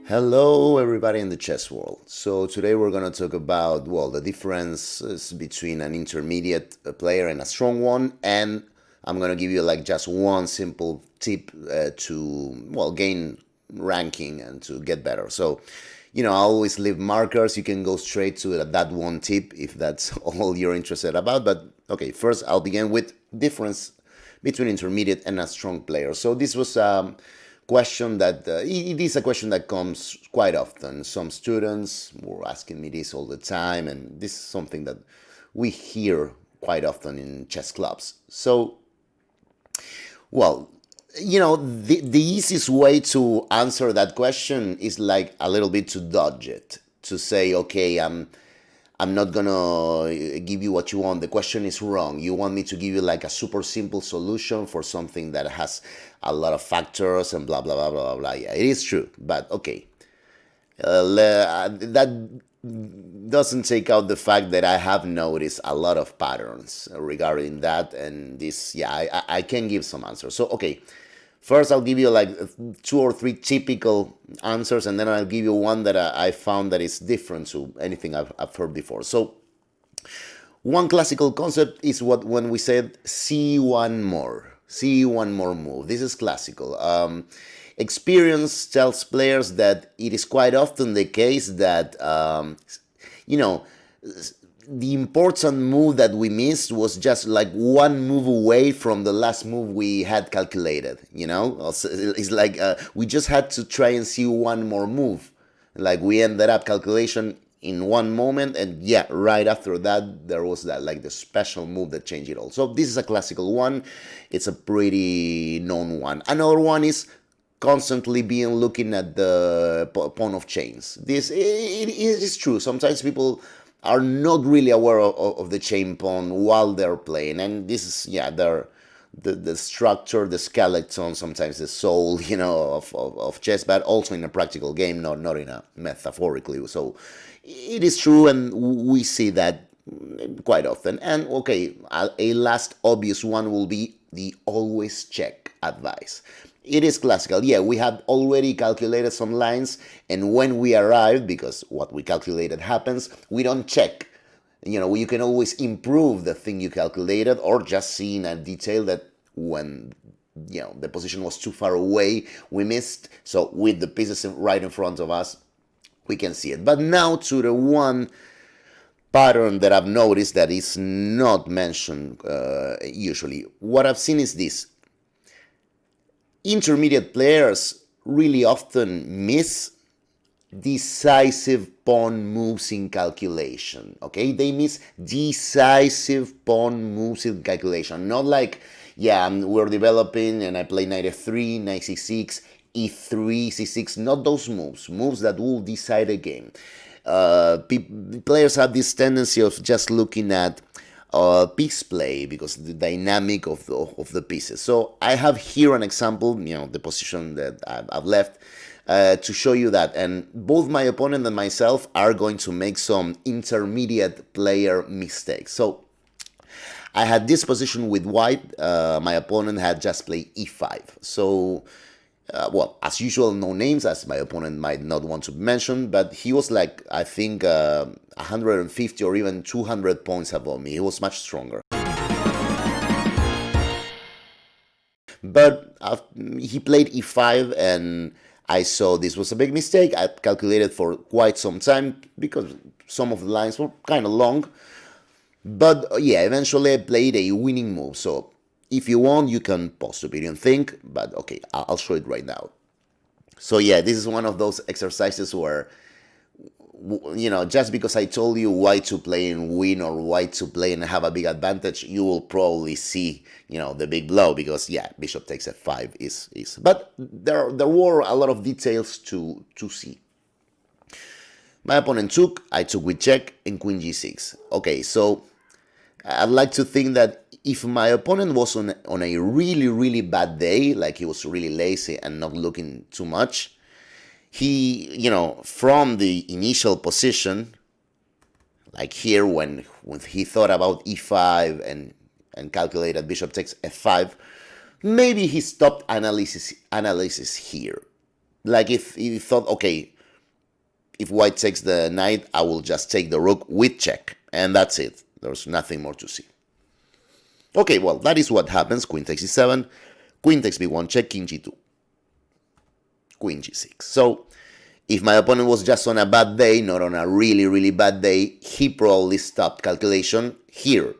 Hello, everybody in the chess world. So today we're going to talk about, well, the differences between an intermediate player and a strong one, and I'm going to give you like just one simple tip to, well, gain ranking and to get better. So, I always leave markers. You can go straight to that one tip if that's all you're interested about. But okay, first I'll begin with difference between intermediate and a strong player. So this was question that it is a question that comes quite often. Some students were asking me this all the time, and this is something that we hear quite often in chess clubs. So, well, the easiest way to answer that question is like a little bit to dodge it, to say, okay, I'm not gonna give you what you want. The question is wrong. You want me to give you like a super simple solution for something that has a lot of factors and blah, blah, blah, blah, blah. Yeah, it is true. But okay, that doesn't take out the fact that I have noticed a lot of patterns regarding that. And this, yeah, I can give some answers. So, okay. First, I'll give you like 2 or 3 typical answers, and then I'll give you one that I found that is different to anything I've heard before. So, one classical concept is when we said see one more move. This is classical. Experience tells players that it is quite often the case that, the important move that we missed was just like one move away from the last move we had calculated. It's like we just had to try and see one more move. Like we ended up calculation in one moment, and yeah, right after that there was that like the special move that changed it all. So this is a classical one. It's a pretty known one. Another one is constantly being looking at the pawn of chains. This it is true. Sometimes people are not really aware of the chain pawn while they're playing, and this is, yeah, the structure, the skeleton, sometimes the soul, of chess, but also in a practical game, not in a metaphorically. So it is true, and we see that quite often. And okay, a last obvious one will be the always check advice. It is classical. Yeah, we had already calculated some lines, and when we arrive, because what we calculated happens, we don't check. You can always improve the thing you calculated, or just see in a detail that when the position was too far away, we missed. So with the pieces right in front of us, we can see it. But now to the one pattern that I've noticed that is not mentioned usually. What I've seen is this. Intermediate players really often miss decisive pawn moves in calculation. Okay, they miss decisive pawn moves in calculation. Not like, yeah, we're developing and I play knight f3, knight c6, e3, c6. Not those moves that will decide a game. Players have this tendency of just looking at piece play because the dynamic of the pieces. So I have here an example, the position that I've left to show you that. And both my opponent and myself are going to make some intermediate player mistakes. So I had this position with white. My opponent had just played e5. So well, as usual, no names, as my opponent might not want to mention, but he was like, I think, 150 or even 200 points above me. He was much stronger. But he played e5, and I saw this was a big mistake. I calculated for quite some time because some of the lines were kind of long. But yeah, eventually I played a winning move. So if you want, you can pause the video and think, but okay, I'll show it right now. So yeah, this is one of those exercises where, just because I told you why to play and win or why to play and have a big advantage, you will probably see, the big blow, because yeah, bishop takes f5 is. But there were a lot of details to see. My opponent took, I took with check, and queen g6. Okay, so I'd like to think that if my opponent was on a really, really bad day, like he was really lazy and not looking too much, he, from the initial position, like here when he thought about e5 and calculated bishop takes f5, maybe he stopped analysis here. Like if he thought, okay, if white takes the knight, I will just take the rook with check. And that's it. There's nothing more to see. Okay, well, that is what happens. Queen takes e7, queen takes b1 check, king g2, queen g6. So if my opponent was just on a bad day, not on a really, really bad day, he probably stopped calculation here.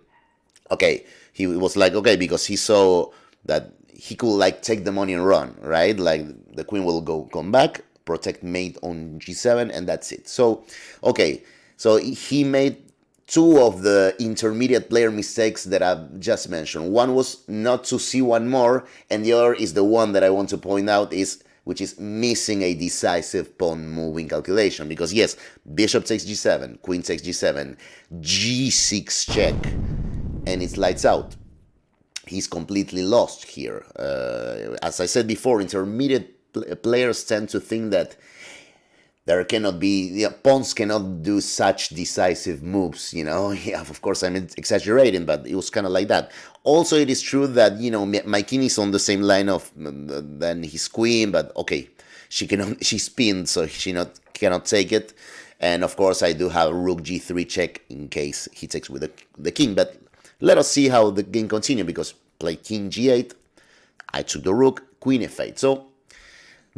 Okay, he was like, okay, because he saw that he could like take the money and run, right? Like the queen will come back, protect mate on g7, and that's it. So, okay, so he made two of the intermediate player mistakes that I've just mentioned. One was not to see one more, and the other is the one that I want to point out which is missing a decisive pawn move in calculation. Because yes, bishop takes g7, queen takes g7, g6 check, and it's lights out. He's completely lost here. As I said before, intermediate players tend to think that there cannot be, pawns cannot do such decisive moves, Yeah, of course, I'm exaggerating, but it was kind of like that. Also, it is true that, my king is on the same line of than his queen, but okay, she's pinned, so she cannot take it. And of course, I do have rook g3 check in case he takes with the king. But let us see how the game continues, because play king g8, I took the rook, queen f8. So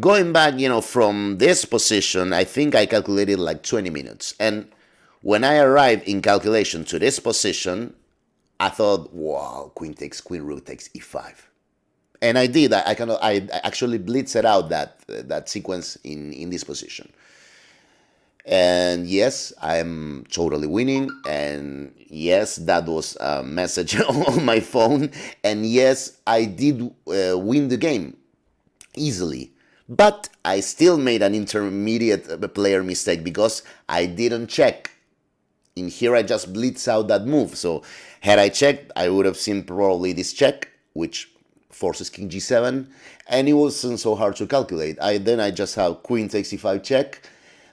going back, from this position, I think I calculated like 20 minutes. And when I arrived in calculation to this position, I thought, wow, queen rook takes e5. And I did. I actually blitzed out that sequence in this position. And yes, I'm totally winning. And yes, that was a message on my phone. And yes, I did win the game easily. But I still made an intermediate player mistake because I didn't check. In here, I just blitz out that move. So had I checked, I would have seen probably this check, which forces king g7. And it wasn't so hard to calculate. Then I just have queen takes e5 check.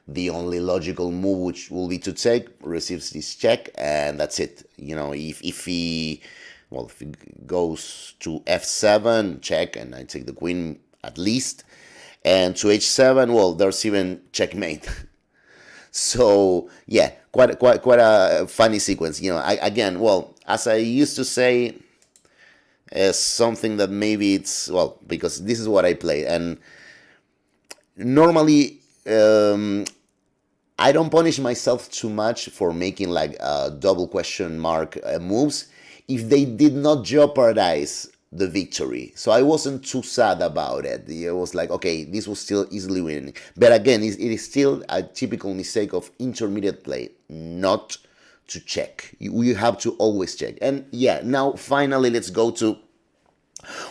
The only logical move, which will be to take, receives this check, and that's it. If he goes to f7, check, and I take the queen at least. And to h7, well, there's even checkmate. So yeah, quite a funny sequence. As I used to say, something that maybe it's because this is what I play, and normally I don't punish myself too much for making like double question mark moves if they did not jeopardize the victory. So I wasn't too sad about it. It was like, okay, this was still easily winning. But again, it is still a typical mistake of intermediate play, not to check. You have to always check. And yeah, now finally let's go to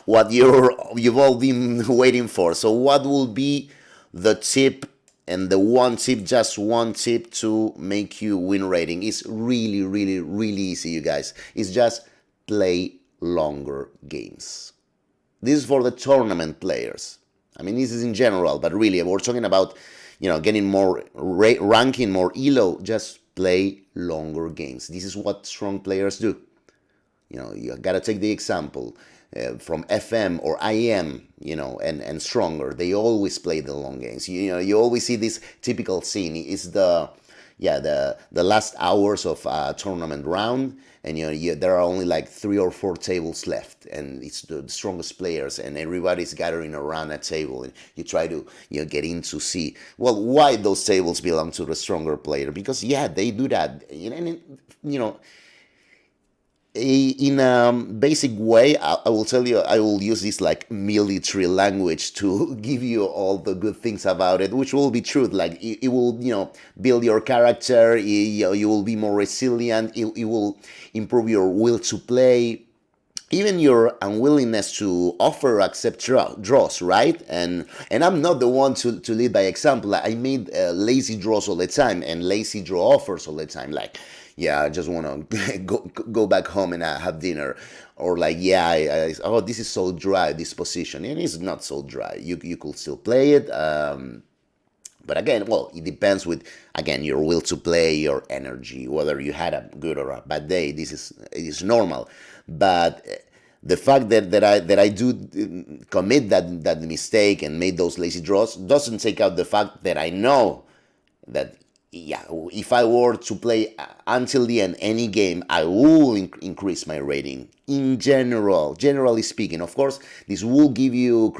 what you've all been waiting for. So what will be the tip, and the just one tip to make you win rating? Is really, really, really easy, you guys. It's just play longer games. This is for the tournament players. I mean, this is in general, but really, we're talking about, getting more ranking, more ELO. Just play longer games. This is what strong players do. You gotta take the example from FM or IM, and stronger. They always play the long games. You always see this typical scene. It's the last hours of a tournament round, and there are only like 3 or 4 tables left, and it's the strongest players, and everybody's gathering around a table, and you try to get in to see why those tables belong to the stronger player, because they do that, in a basic way. I will tell you, I will use this like military language to give you all the good things about it, which will be true. Like it will, build your character. You will be more resilient. It will improve your will to play, even your unwillingness to offer or accept draws, right? And I'm not the one to lead by example. I made lazy draws all the time and lazy draw offers all the time. Like, I just want to go back home and have dinner. Or like, this is so dry, this position. And it's not so dry. You could still play it. But again, it depends with, your will to play, your energy, whether you had a good or a bad day. It is normal. But the fact that I do commit that mistake and made those lazy draws doesn't take out the fact that I know that, yeah, if I were to play until the end any game, I will increase my rating. In general, generally speaking, of course, this will give you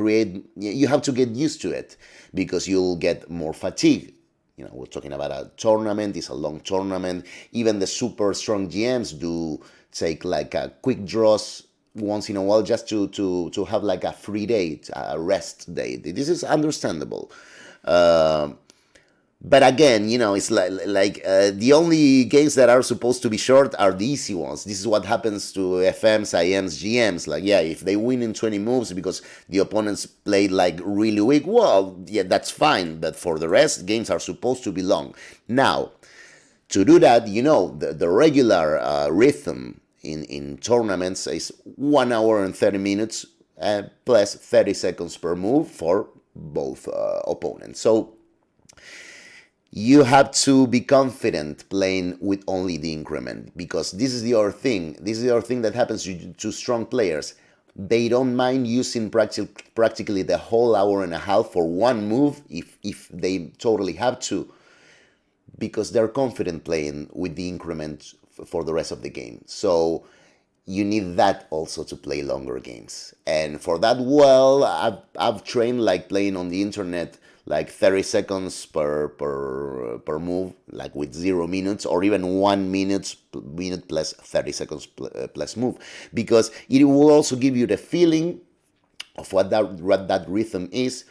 you have to get used to it because you'll get more fatigue. You know, we're talking about a tournament. It's a long tournament. Even the super strong GMs do take like a quick draws once in a while just to have like a free day, a rest day. This is understandable. But again, you know, it's like the only games that are supposed to be short are the easy ones. This is what happens to FMs, IMs, GMs. Like, yeah, if they win in 20 moves because the opponents played like really weak, well, yeah, that's fine. But for the rest, games are supposed to be long. Now, to do that, you know, the regular rhythm in tournaments is 1 hour and 30 minutes plus 30 seconds per move for both opponents. So you have to be confident playing with only the increment, because this is the other thing. This is the other thing that happens to strong players. They don't mind using practically the whole hour and a half for one move if they totally have to, because they're confident playing with the increment for the rest of the game. So you need that also to play longer games. And for that, well, I've trained like playing on the internet like 30 seconds per move, like with 0 minutes, or even 1 minute plus 30 seconds plus move, because it will also give you the feeling of what that rhythm is.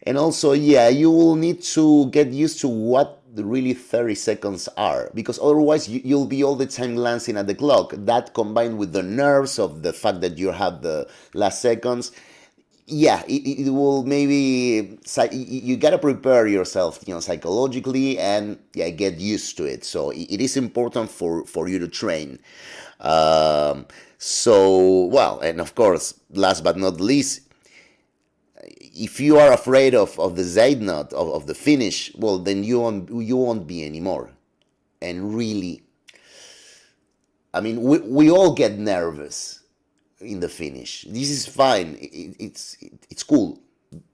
And also, yeah, you will need to get used to what the really 30 seconds are, because otherwise you'll be all the time glancing at the clock. That combined with the nerves of the fact that you have the last seconds, yeah, it will maybe, you gotta prepare yourself, you know, psychologically, and yeah, get used to it. So it is important for you to train. So, well, and of course, last but not least, if you are afraid of the Zeitnot, of the finish, well, then you won't be anymore. And really, I mean, we all get nervous in the finish. This is fine. It's cool.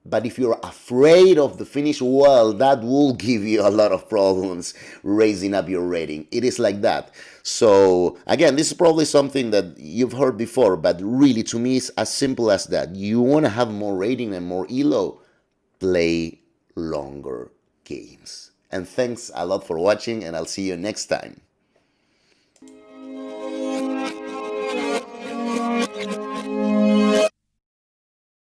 But if you're afraid of the finish, well, that will give you a lot of problems raising up your rating. It is like that. So again, this is probably something that you've heard before, but really to me it's as simple as that. You want to have more rating and more ELO, play longer games. And thanks a lot for watching, and I'll see you next time.